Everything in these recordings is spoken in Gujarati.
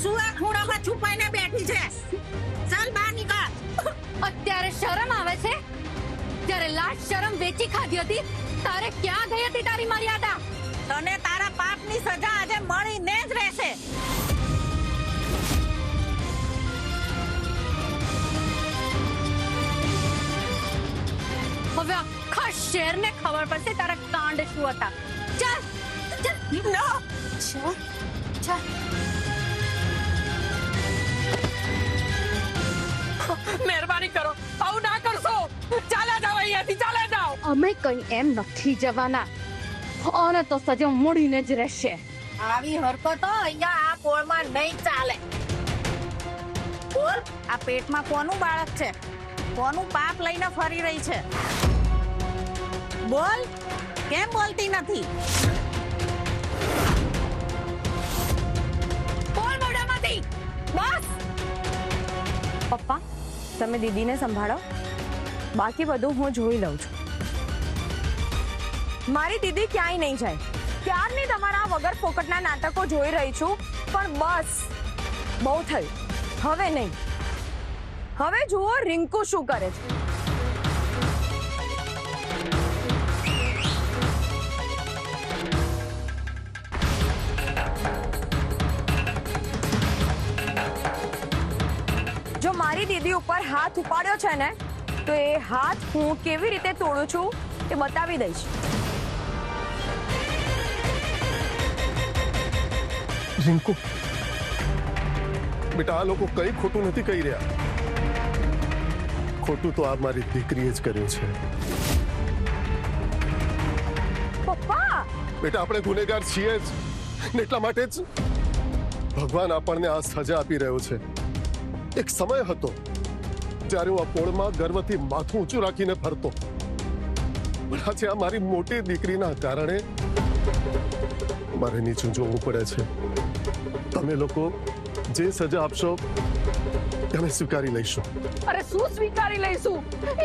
શું આ ખૂણામાં છુપાઈને બેઠી છે? ચાલ બહાર નીકળ. અત્યારે શરમ આવે છે? જ્યારે લાજ શરમ વેચી ખાધી હતી તારે ક્યાં ગઈ હતી તારી મર્યાદા? તને તારા પાપની સજા આજે મળીને જ રહેશે. હવે આખા શહેરને ખબર પડશે તારા કાંડ શું હતા. ચાલ ચાલ ચાલ. મહેરબાની કરો, આવું ના કરશો. ચાલ્યા જાવ અહીંયાથી, ચાલ્યા જાવ. અમે કઈ એમ નથી જવાના અને તો સજા મળીને જ રહેશે. આવી હરકતો અહીંયા આ પોળમાં નહીં ચાલે. બોલ, આ પેટમાં કોનું બાળક છે? કોનું પાપ લઈને ફરી રહી છે? બોલ, કેમ બોલતી નથી? બોલ મોઢામાંથી. બસ. પપ્પા, તમે દીદીને સંભાળો, બાકી બધું હું જોઈ લઉં છું. મારી દીદી ક્યાંય નહીં જાય. ક્યારની તમારા વગર ફોકટના નાટકો જોઈ રહી છું, પણ બસ બહુ થયું. હવે નહીં. હવે જુઓ રિંકુ શું કરે છે. જો મારી દીદી ઉપર હાથ ઉપાડ્યો છે ને, તો એ હાથ હું કેવી રીતે તોડું છું એ બતાવી દઈશ. રિંકુ બેટા, આ લોકો કઈ ખોટું નથી કહી રહ્યા. ખોટું તો આ મારી દીકરીએ જ કર્યું છે. પપ્પા, બેટા, આપણે ગુનેગાર છીએ જ ને એટલા માટે જ ભગવાન આપણને આ સજા આપી રહ્યો છે. એક સમય હતો જ્યારે હું આ પોળમાં ગર્વથી માથું ઊંચું રાખીને ફરતો, પણ આજે આ મારી મોટી દીકરીના કારણે મારે નીચું જોવું પડે છે. તમે લોકો જે સજા આપશો અમે સ્વીકારી લઈશું. અરે શું સ્વીકારી લઈશું?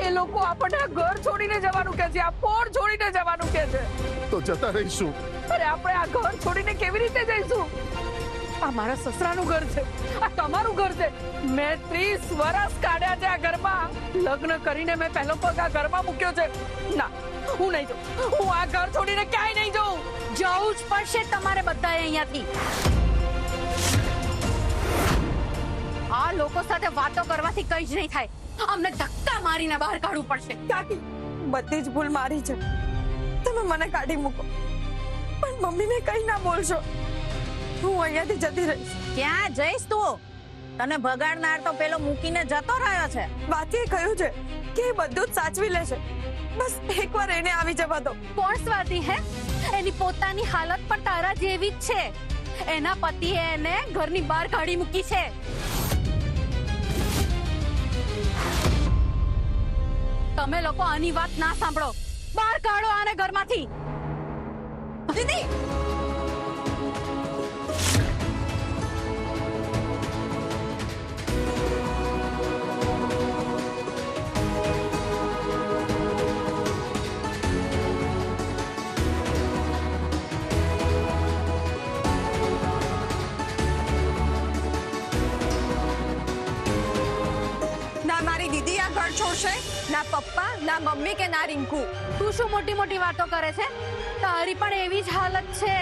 એ લોકો આપણને આ ઘર છોડીને જવાનું કહે છે, આ પોળ છોડીને જવાનું કહે છે. તો જતા રહીશું. અરે આપણે આ ઘર છોડીને કેવી રીતે જઈશું? આ મારા સસરાનું ઘર છે, આ તમારું ઘર છે. મેં 30 વર્ષ કાઢ્યા છે આ ઘરમાં. લગ્ન કરીને મેં પહેલો પગ આ ઘરમાં મૂક્યો છે. ના, હું નહીં જાઉં. હું આ ઘર છોડીને ક્યાંય નહીં જાઉં. જવું જ પડશે તમારે બધાએ અહીંયાથી. આ લોકો સાથે વાતો કરવાથી કઈ જ નહીં થાય. અમને ધક્કા મારીને બહાર કાઢવું પડશે. કાકી, બધી જ ભૂલ મારી છે. તમે મને કાઢી મૂકો, પણ મમ્મીને કઈ ના બોલશો. હું અહીંયાથી જતી રહીશ. ક્યાં જઈશ તું? તને ભગાડનાર તો પેલો મૂકીને જતો રહ્યો છે. વાતીએ કહ્યું છે કે એ બધું જ સાચવી લેશે. બસ એકવાર એને આવી જવા દો. કોણ સ્વાતિ હે? એની પોતાની હાલત પણ તારા જેવી જ છે. એના પતિએ એને ઘરની બહાર કાઢી મૂકી છે. તમે લોકો આની વાત ના સાંભળો. બહાર કાઢો આને ઘરમાંથી. દીદી, ના મારી દીદી આ ઘર છોડશે, ના પપ્પા, ના મમ્મી કે ના રિંકુ. તું શું મોટી મોટી વાતો કરે છે? તારી પણ એવી જ હાલત છે.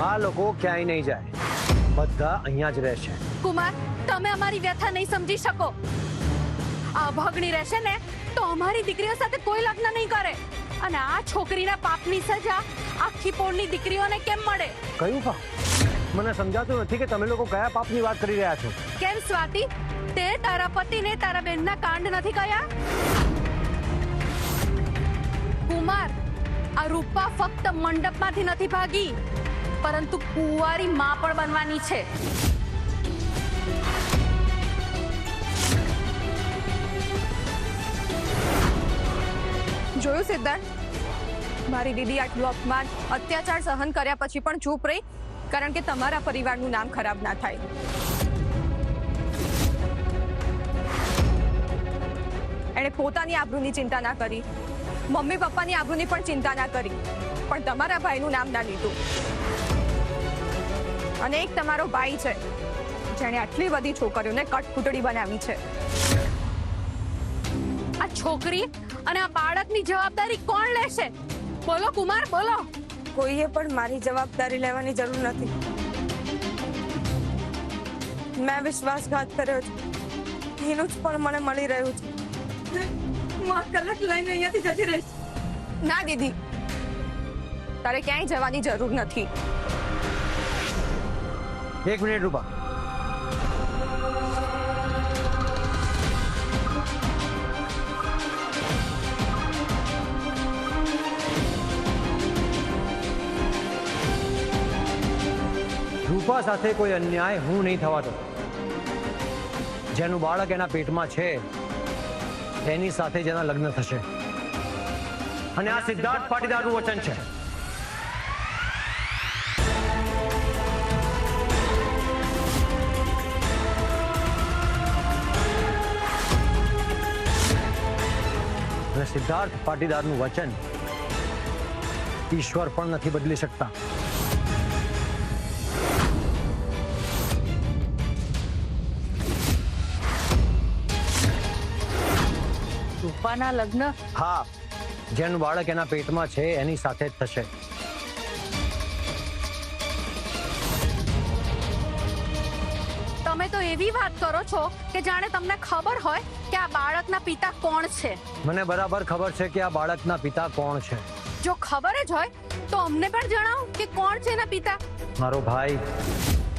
આ લોકો ક્યાંય નહીં જાય, બધા અહીંયા જ રહેશે. કુમાર, તમે અમારી વ્યથા નહીં સમજી શકો. આ ભાગણી રહેશે ને તો અમારી દીકરીઓ સાથે કોઈ લગ્ન નહીં કરે. અને આ છોકરીના પાપની સજા આખી પોળની દીકરીઓને કેમ મળે? કયું પાપ? મને સમજાતું નથી કે તમે લોકો કયા પાપની વાત કરી રહ્યા છો. કેમ સ્વાતિ, તે તારા પતિને તારા બહેનના કાંડ નથી કર્યા? કુમાર, આ રૂપા ફક્ત મંડપમાંથી નથી ભાગી, પરંતુ કુંવારી માં પણ બનવાની છે. જોયું સિદ્ધાર્થ, મારી દીદી આટલું અપમાન, અત્યાચાર સહન કર્યા પછી પણ ચૂપ રહી, કારણ કે તમારા પરિવારનું નામ ખરાબ ના થાય. એણે પોતાની આબરૂની ચિંતા ના કરી, મમ્મી પપ્પાની આબરૂની પણ ચિંતા ના કરી, પણ તમારા ભાઈનું નામ ના લીધું. અને એક તમારો ભાઈ છે જેણે આટલી બધી છોકરીઓને કટપુતળી બનાવી છે. આ છોકરી અને આ બાળકની જવાબદારી કોણ લેશે? બોલો કુમાર, બોલો. કોઈએ પણ મારી જવાબદારી લેવાની જરૂર નથી. મેં વિશ્વાસઘાત કર્યો છે, એનું જ પણ મને મળી રહ્યું છે. કલાક લઈને અહીંયાથી જતી રહીશ. ના દીદી, તારે ક્યાંય જવાની જરૂર નથી. 1 મિનિટ રૂપા. રૂપા સાથે કોઈ અન્યાય હું નહીં થવા દઉં. જેનું બાળક એના પેટમાં છે એની સાથે જેના લગ્ન થશે. અને આ સિદ્ધાર્થ પાટીદારનું વચન છે. અને સિદ્ધાર્થ પાટીદારનું વચન ઈશ્વર પણ નથી બદલી શકતા. રૂપાના લગ્ન? હા, જેનું બાળક એના પેટમાં છે એની સાથે જ થશે. તમે તો એવી વાત કરો છો કે જાણે તમને ખબર હોય કે આ બાળકના પિતા કોણ છે. મને બરાબર ખબર છે કે આ બાળકના પિતા કોણ છે. જો ખબર જ હોય તો અમને પણ જણાવો કે કોણ છે એના પિતા. મારો ભાઈ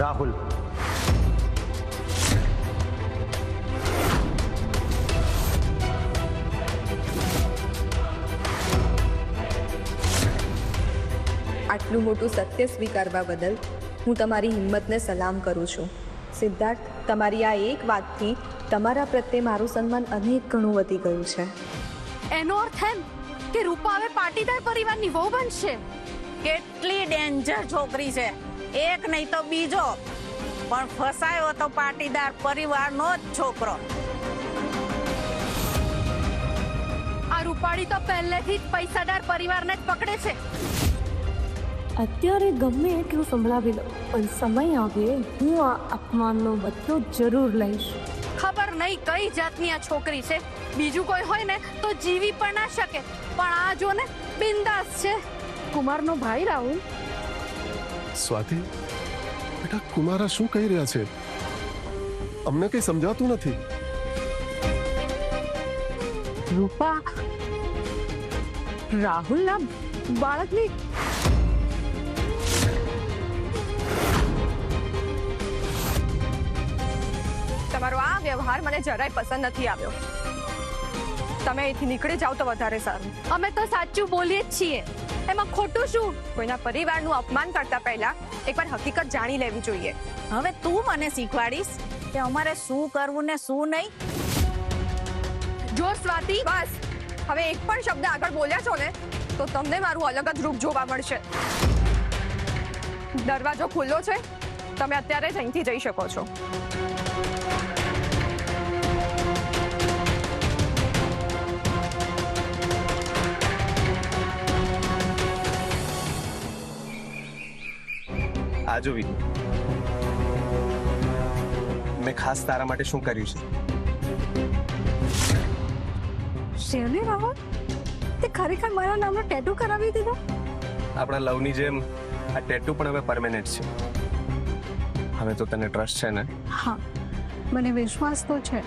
રાહુલ. આટલું મોટું સત્ય સ્વીકારવા બદલ હું તમારી હિંમતને સલામ કરું છું. સિદ્ધાર્થ, તમારી આ એક વાતથી તમારા પ્રત્યે મારું સન્માન અનેક ગણું વધી ગયું છે. એનો અર્થ એમ કે રૂપા હવે પાટીદાર પરિવારની વહુ બનશે. કેટલી ડેન્જર છોકરી છે, એક નહીં તો બીજો, પણ ફસાયો તો પાટીદાર પરિવારનો જ છોકરો. આ રૂપાળી તો પહેલેથી જ પૈસાદાર પરિવારને જ પકડે છે. અત્યારે ગમે એટલું સંભળાવી લો, પણ સમય આવે હું આ અપમાનનો બદલો જરૂર લઈશ. ખબર નહીં કઈ જાતની આ છોકરી છે. બીજું કોઈ હોય ને તો જીવી પણ ના શકે, પણ આ જો ને બિંદાસ છે. કુમારનો ભાઈ રાહુલ. સ્વાતિ, બેટા કુમારા શું કહી રહ્યા છે? અમને કઈ સમજાતું નથી. રૂપા રાહુલના બાળકની તમારો આ વ્યવહાર મને જરાય પસંદ નથી આવ્યો. તમે અહીંથી નીકળી જાઓ તો વધારે સારું. અમે તો સાચું બોલીએ જ છીએ, એમાં ખોટું શું? કોઈના પરિવારનું અપમાન કરતા પહેલા એકવાર હકીકત જાણી લેવી જોઈએ. હવે તું મને શીખવાડીશ કે અમારે શું કરવું ને શું નહીં? જો સ્વાતિ, બસ, હવે એક પણ શબ્દ આગળ બોલ્યા છો ને તો તમને મારું અલગ જ રૂપ જોવા મળશે. દરવાજો ખુલ્લો છે, તમે અત્યારે જ અહીંથી જઈ શકો છો. આ જો વિનુ, મેં ખાસ તારા માટે શું કર્યું છે. શેરને રાહુલ, તે ખરેખર મારા નામનો ટેટુ કરાવી દીધો? આપણા લવની જેમ આ ટેટુ પણ હવે પરમેનન્ટ છે. હવે તો તને ટ્રસ્ટ છે ને? હા, મને વિશ્વાસ તો છે,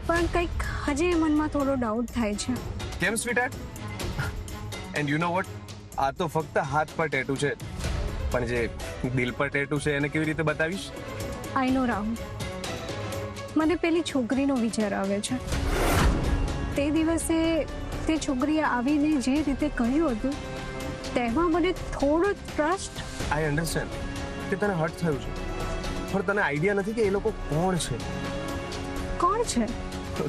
પણ કંઈક હજી મનમાં થોડો ડાઉટ થાય છે. કેમ સ્વીટહાર્ટ? એન્ડ યુ નો વોટ, આ તો ફક્ત હાથ પર ટેટુ છે, પણ જે દિલ પર ટેટુ છે એને કેવી રીતે બતાવીશ? આઈ નો રાહુલ, મને પેલી છોકરીનો વિચાર આવે છે. તે દિવસે તે છોકરીએ આવીને જે રીતે કહ્યું હતું તેમાં મને થોડો ટ્રસ્ટ. આઈ અન્ડરસ્ટેન્ડ કે તને હર્ટ થયું છે, પણ તને આઈડિયા નથી કે એ લોકો કોણ છે. કોણ છે?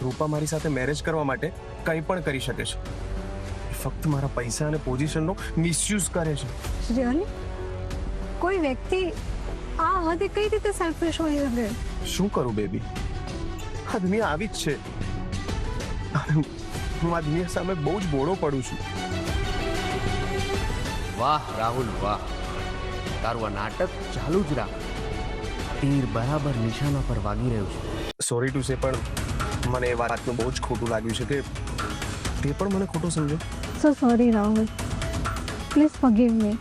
રૂપા મારી સાથે મેરેજ કરવા માટે કંઈ પણ કરી શકે છે. ફક્ત મારા પૈસા અને પોઝિશનનો મિસયુઝ કરે છે. રિયલી? કોઈ વ્યક્તિ આ હદે કઈ રીતે સેલ્ફિશ હોઈ શકે? શું કરું બેબી, આ દુનિયા આવી જ છે. અને હું આ દુનિયા સામે બહુ જ બોળો પડું છું. વાહ રાહુલ વાહ, તારું આ નાટક ચાલુ જ રાખ. તીર બરાબર નિશાના પર વાગી રહ્યું છે. સોરી ટુ સે, પણ મને એ વાતનું બહુ જ ખોટું લાગ્યું છે કે તે પણ મને ખોટો સમજો. So sorry Rahul, please forgive me.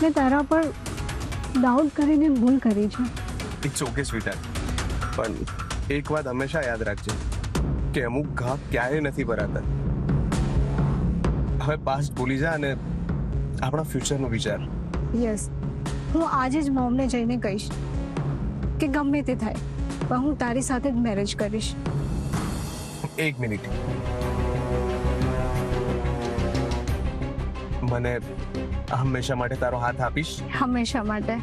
મેં તારા પર ડાઉટ કરીને ભૂલ કરી છે. ઇટ્સ ઓકે સ્વીટહાર્ટ, પણ એક વાત હંમેશા યાદ રાખજે કે અમુક ઘા ક્યારેય નથી ભરાતા. હવે પાસ્ટ ભૂલી જા અને આપણા ફ્યુચરનું વિચાર. યસ, હું આજે જ મોમને જઈને કહીશ કે ગમે તે થાય પણ હું તારી સાથે જ મેરેજ કરીશ. એક મિનિટ, મને હંમેશા માટે તારો હાથ આપીશ? હંમેશા માટે.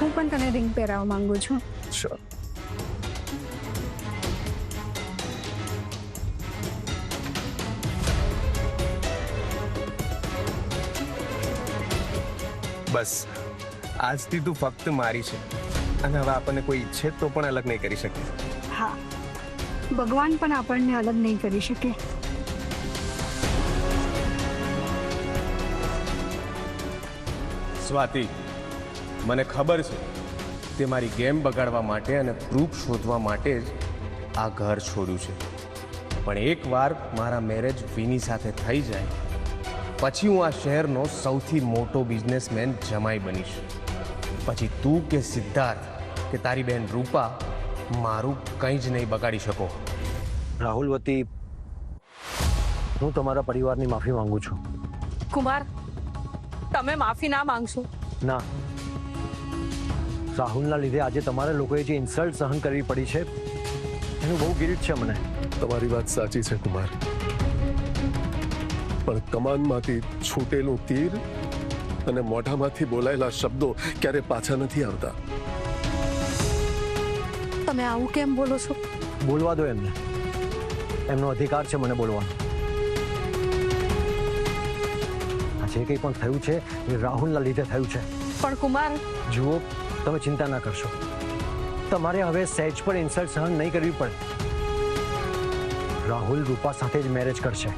હું પણ તને રિંગ પહેરાવવા માંગુ છું. શ્યોર. બસ આજથી તું ફક્ત મારી છે અને હવે આપણને કોઈ ઈચ્છે તો પણ અલગ નહીં કરી શકે. હા, ભગવાન પણ આપણને અલગ નહીં કરી શકે. સ્વાતિ, મને ખબર છે તે મારી ગેમ બગાડવા માટે અને પ્રૂફ શોધવા માટે જ આ ઘર છોડ્યું છે. પણ એકવાર મારા મેરેજ વિની સાથે થઈ જાય પછી હું આ શહેરનો સૌથી મોટો બિઝનેસમેન જમાઈ બનીશ. પછી તું કે સિદ્ધાર્થ કે તારી બહેન રૂપા મારું કંઈ જ નહીં બગાડી શકો. રાહુલ વતી હું તમારા પરિવારની માફી માંગુ છું. કુમાર, તમે માફી ના માંગશો. ના, રાહુલના લીધે આજે તમારા લોકોએ જે ઇન્સલ્ટ સહન કરવી પડી છે એનું બહુ ગિલ્ટ છે મને. તમારી વાત સાચી છે કુમાર, પણ કમાનમાંથી છૂટેલું તીર અને મોઢામાંથી બોલાયેલા શબ્દો ક્યારે પાછા નથી આવતા. તમે આવું કેમ બોલો છો? બોલવા દો એમને, એમનો અધિકાર છે મને બોલવાનો. આ જે કંઈ પણ થયું છે એ રાહુલના લીધે થયું છે. પણ કુમાર, જુઓ, તમે ચિંતા ના કરશો. તમારે હવે સહેજ પણ ઇન્સલ્ટ સહન નહીં કરવી પડે. રાહુલ રૂપા સાથે જ મેરેજ કરશે.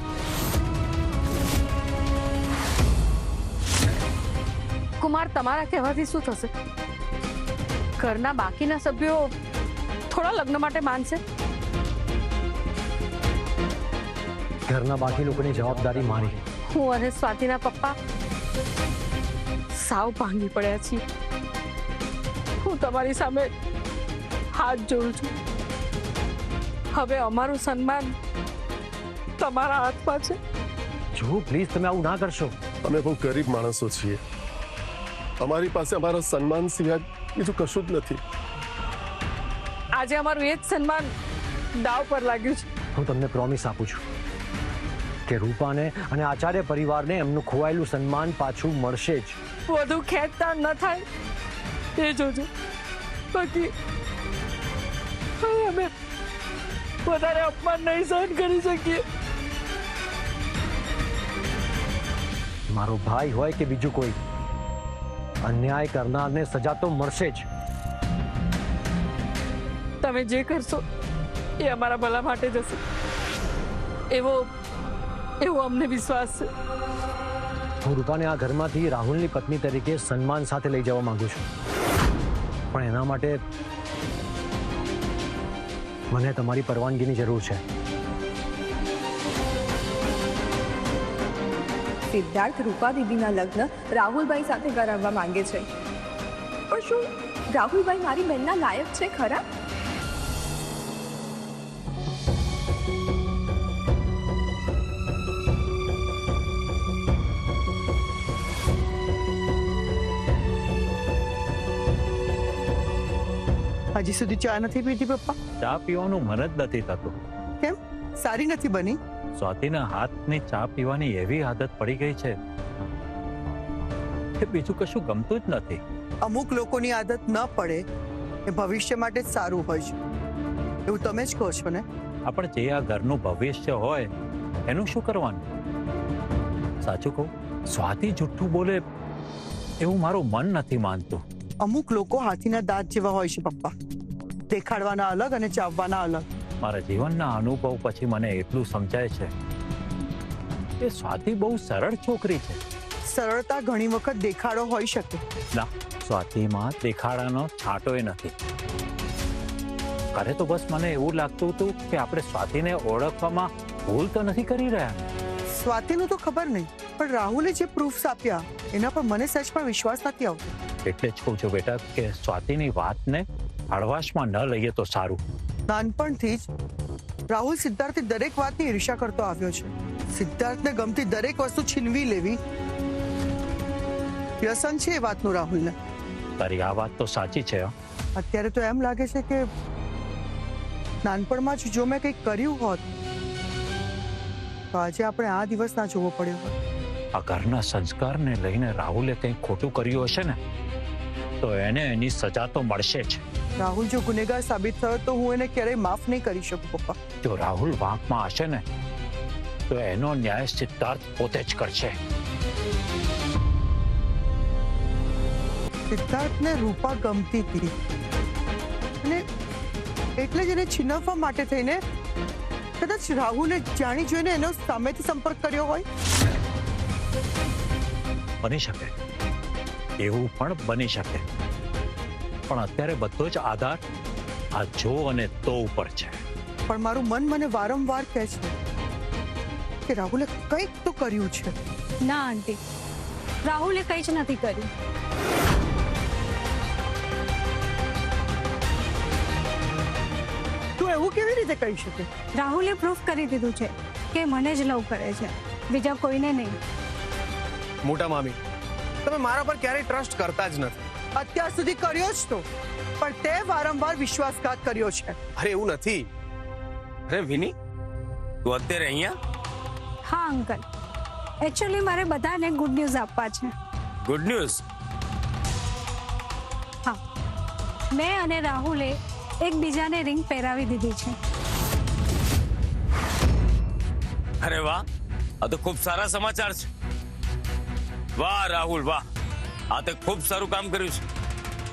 કુમાર, તમારા કહેવાથી શું થશે? ઘરના બાકીના સભ્યો થોડા લગ્ન માટે માનશે? ઘરના બાકી લોકોની જવાબદારી મારી. હું અને સ્વાતિના પપ્પા સાવ ભાંગી પડ્યા છીએ. હું તમારી સામે હાથ જોડું છું. હવે અમારું સન્માન તમારા હાથમાં છે. જુઓ, પ્લીઝ તમે આવું ના કરશો. અમે બહુ ગરીબ માણસો છીએ, અમારી પાસે અમારા સન્માન સિવાય બીજું કશું જ નથી. આજે અમારું એ જ સન્માન દાવ પર લાગ્યું છે. હું તમને પ્રોમિસ આપું છું કે રૂપાને અને આચાર્ય પરિવારને એમનું ખોવાયેલું સન્માન પાછું મળશે જ. વધુ ખેંચતાણ ન થાય એ જોજો. બાકી હવે અમે વધારે અપમાન નહીં સહન કરી શકીએ. મારો ભાઈ હોય કે બીજું કોઈ, અન્યાય કરનારને સજા તો મળશે જ. તમે જે કરશો એ અમારા ભલા માટે જ હશે, એવો અમને વિશ્વાસ છે. હું રૂપાને આ ઘરમાંથી રાહુલની પત્ની તરીકે સન્માન સાથે લઈ જવા માંગુ છું, પણ એના માટે મને તમારી પરવાનગીની જરૂર છે. સિદ્ધાર્થ રૂપા દીદીના લગ્ન રાહુલભાઈ સાથે કરાવવા માંગે છે, પણ શું રાહુલભાઈ મારી બહેનના લાયક છે ખરા? હજી સુધી ચા નથી પીધી પપ્પા? ચા પીવાનું મન જ નથી થતું. કેમ? સારી નથી બની? સ્વાતિના હાથની ચા પીવાની એવી આદત પડી ગઈ છે કે બીજું કશું ગમતું જ નથી. અમુક લોકોની આદત ન પડે એ ભવિષ્ય માટે જ સારું હોય છે, એવું તમે જ કહો છો ને? આપણે જે આ ઘરનું ભવિષ્ય હોય એનું શું કરવાનું? સાચું કહું, સ્વાતિ જુઠ્ઠું બોલે એવું મારું મન નથી માનતું. અમુક લોકો હાથીના દાંત જેવા હોય છે પપ્પા, દેખાડવાના અલગ અને ચાવવાના અલગ. મારા જીવનના અનુભવ પછી મને એટલું સમજાય છે કે સ્વાતિ બહુ સરળ છોકરી છે. સરળતા ઘણી વખત દેખાડો હોઈ શકે. ના, સ્વાતિમાં દેખાડાનો છાંટોય નથી. કરે તો બસ મને એવું લાગતું હતું કે આપણે સ્વાતિને ઓળખવામાં ભૂલ તો નથી કરી રહ્યા. સ્વાતિનું તો ખબર નહીં, પણ રાહુલે જે પ્રૂફ્સ આપ્યા એના પર મને સચ પણ વિશ્વાસ નથી આવતો. એટલે જ કહું છું બેટા કે સ્વાતિની વાતને હળવાશમાં ન લઈએ તો સારું. નાનપણથી જ રાહુલ સિદ્ધાર્થની દરેક વાતની ઈર્ષા કરતો આવ્યો છે. સિદ્ધાર્થને ગમતી દરેક વસ્તુ છીનવી લેવી વ્યસન છે એ વાતનું રાહુલને. તારી આ વાત તો સાચી છે. અત્યારે તો એમ લાગે છે કે નાનપણમાં જ જો મેં કંઈક કર્યું હોત તો આજે આપણે આ દિવસ ના જોવો પડ્યો હોત. આ ઘરના સંસ્કારને લઈને રાહુલે કંઈક ખોટું કર્યું હશે ને તો એને એની સજા તો મળશે જ. રાહુલ જો ગુનેગાર સાબિત થયો તો હું એને ક્યારેય માફ નહીં કરી શકું પપ્પા. જો રાહુલ વાંકમાં હશે ને તો એનો ન્યાય સિદ્ધાર્થ પોતે જ કરશે. સિદ્ધાર્થને રૂપા ગમતી હતી અને એટલે જ એને છીનવવા માટે થઈને કદાચ રાહુલે જાણી જોઈને એનો સામેથી સંપર્ક કર્યો હોય. બની શકે, એવું પણ બની શકે, પણ અત્યારે બધો જ આધાર આ જો અને તો ઉપર છે. પણ મારું મન મને વારંવાર કહે છે કે રાહુલે કંઈક તો કર્યું છે. ના આંટી, રાહુલે કંઈ જ નથી કર્યું. તું એવું કેવી રીતે કહી શકે? રાહુલે પ્રૂફ કરી દીધું છે કે મને જ લવ કરે છે, બીજા કોઈને નહીં. મોટા મામી, તમે મારા પર ક્યારેય ટ્રસ્ટ કરતા જ નથી. અત્યાર સુધી કર્યો જ તો, પણ તે વારંવાર વિશ્વાસઘાત કર્યો છે. અરે એવું નથી. અરે વિની, તું અત્યારે અહીંયા? હા અંકલ, એકચ્યુઅલી મારે બધાને ગુડ ન્યૂઝ આપવા છે. Good news? હા, મેં અને રાહુલે એકબીજાને રિંગ પહેરાવી દીધી છે. અરે વાહ, આ તો ખૂબ સારા સમાચાર છે. વાહ રાહુલ વાહ, આ તો ખૂબ સારું કામ કર્યું છે.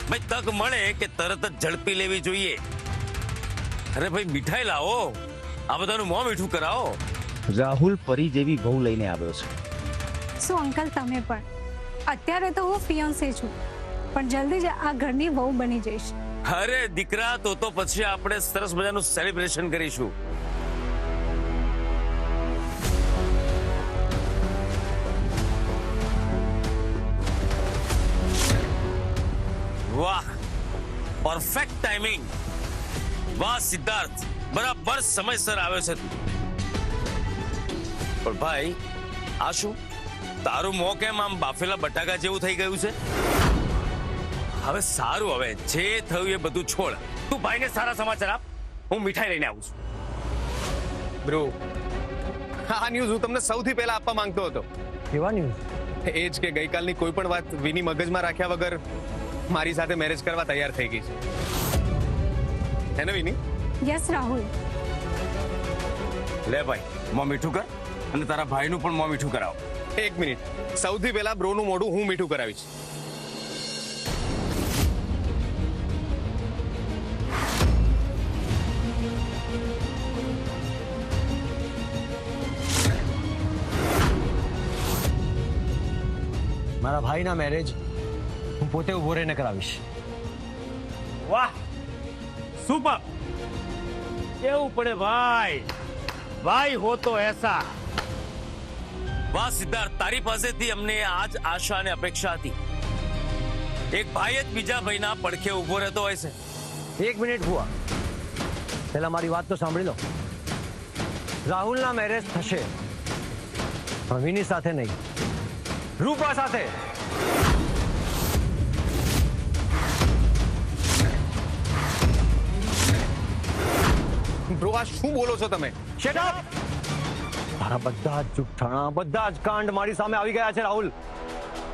ભાઈ તક મળે કે તરત જ ઝડપી લેવી જોઈએ. અરે ભાઈ મીઠાઈ લાવો, આ બધાનું મોં મીઠું કરાવો. રાહુલ પરી જેવી બહુ લઈને આવ્યો છે. શું અંકલ તમે પણ? અત્યારે તો હું ફિયોન્સે છું, પણ જલ્દી જ આ ઘરની વહુ બની જઈશ. અરે દીકરા, તો પછી આપણે સરસ મજાનું સેલિબ્રેશન કરીશું. વાહ, પરફેક્ટ ટાઈમિંગ. વાહ સિદ્ધાર્થ, બરાબર સમયસર આવ્યો છે તું. પણ ભાઈ આ શું, તારું મોં કેમ આમ બાફેલા બટાકા જેવું થઈ ગયું છે? હવે સારું, હવે જે થયું એ બધું છોડ. તું ભાઈને સારા સમાચાર આપ, હું મીઠાઈ લઈને આવું છું. બ્રો, આ ન્યૂઝ હું તમને સૌથી પહેલા આપવા માંગતો હતો. કેવા ન્યૂઝ? એ જ કે ગઈકાલની કોઈ પણ વાત વિની મગજમાં રાખ્યા વગર મારી સાથે મેરેજ કરવા તૈયાર થઈ ગઈ છે. હે ને વિની? યસ રાહુલ. લે ભાઈ, મોં મીઠું કર અને તારા ભાઈનું પણ મોં મીઠું કરાવો. એક મિનિટ, સૌથી પહેલા બ્રોનું મોઢું હું મીઠું કરાવીશ. મારા ભાઈના મેરેજ હું પોતે ઉભો રહીને કરાવીશ. વાહ, સુપર. કેવું પડે ભાઈ, ભાઈ હો તો એસા. વાહ સિદ્ધાર્થ, તારી પાસેથી અમને આજ આશા અને અપેક્ષા હતી. એક ભાઈ જ બીજા ભાઈના પડખે ઉભો રહેતો હોય છે. એક મિનિટ ભુવા, પહેલા મારી વાત તો સાંભળી લો. રાહુલના મેરેજ થશે, પણ વિની સાથે નહીં, રૂપા સાથે. બ્રો, આ શું બોલો છો તમે? Shut up! તારા બધા જ જુઠ્ઠાણા, બધા જ કાંડ મારી સામે આવી ગયા છે રાહુલ.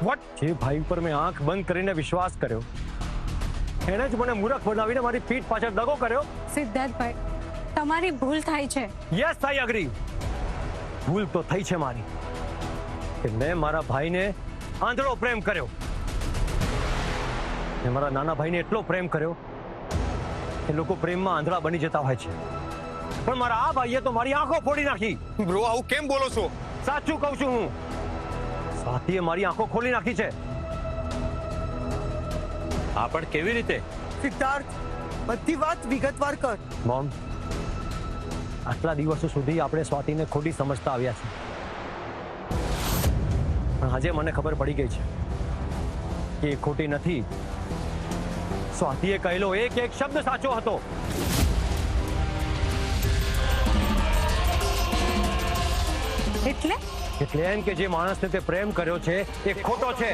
વોટ? જે ભાઈ પર મેં આંખ બંધ કરીને વિશ્વાસ કર્યો, એને જ મને મૂર્ખ બનાવીને મારી પીઠ પાછળ દગો કર્યો. સિદ્ધાર્થભાઈ, તમારી ભૂલ થાય છે. Yes, I agree. ભૂલ તો થઈ છે મારી, કે મેં મારા ભાઈને આંધળો પ્રેમ કર્યો. મેં મારા નાના ભાઈને એટલો પ્રેમ કર્યો કે લોકો પ્રેમમાં આંધળા બની જતા હોય છે. પણ મારા આ ભાઈએ તો મારી આંખો ફોડી નાખી. બ્રો આવું કેમ બોલો છો? સાચું કહું છું હું. સ્વાતિએ મારી આંખો ખોલી નાખી છે. આ પણ કેવી રીતે? સિદ્ધાર્થ, બધી વાત વિગતવાર કર. મોમ, આટલા દિવસો સુધી આપણે સ્વાતિને ખોટી સમજતા આવ્યા છે, પણ આજે મને ખબર પડી ગઈ છે કે એ ખોટી નથી. સ્વાતિએ કહેલો એક એક શબ્દ સાચો હતો. એટલે એટલે એમ કે જે માણસને તે પ્રેમ કર્યો છે એ ખોટો છે.